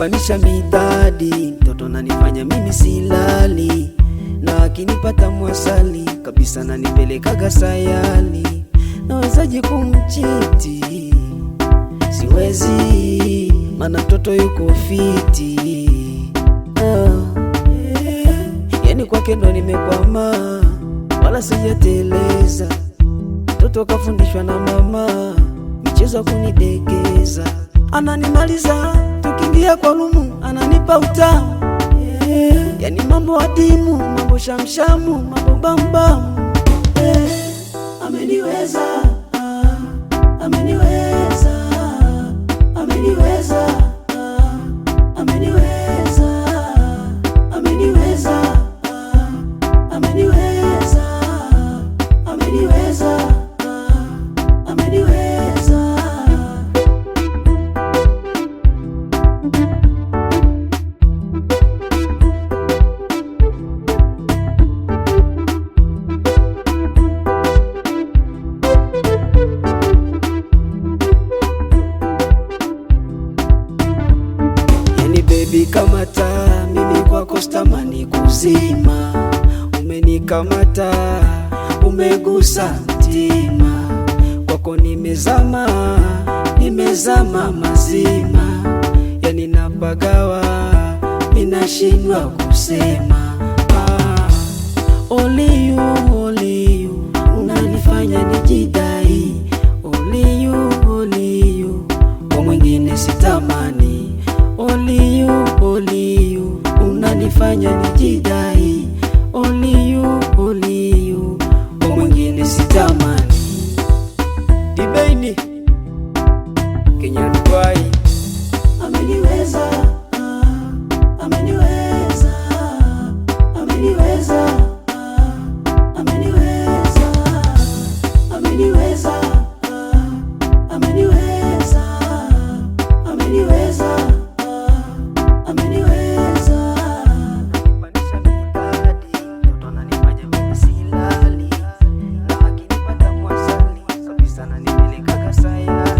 ananipanisha midadi, mtoto ananifanya mimi silali, na akinipata mwasali kabisa nanipelekaga sayali. Nawezaje kumchiti? Siwezi, mana mtoto yuko fiti. Yani kwake ndo nimekwama, wala sijateleza. Mtoto kafundishwa na mama, michezo kunidekeza. Ananimaliza, tukiingia kwa rumu ananipa utamu. Yani mambo adimu, mambo shamshamu, mambo bambamu. Ameniweza, ameniweza, ameniweza, ameniweza, ameniweza, ameniweza, ameniweza, ameniweza. Baby kamata, mimi kwako stamani kuzima. Umenikamata, umegusa mtima. Kwako nimezama, nimezama mazima. Yani napagawa, ninashindwa kusema. Only you, only you, unanifanya nijidai. Only you, only you, kwa mwingine sitamani. Only you, unanifanya nijidai. Only you, kwa mwingine sitamani. Dibaini Kenyan boy. Ameniweza, ameniweza, ameniweza, ameniweza, ameniweza, ameniweza, ameniweza, ameniweza. Ananipanisha midadi, mtoto ananifanya mimi silali, na akinipata mwasali kabisa ananipelekaga sayali.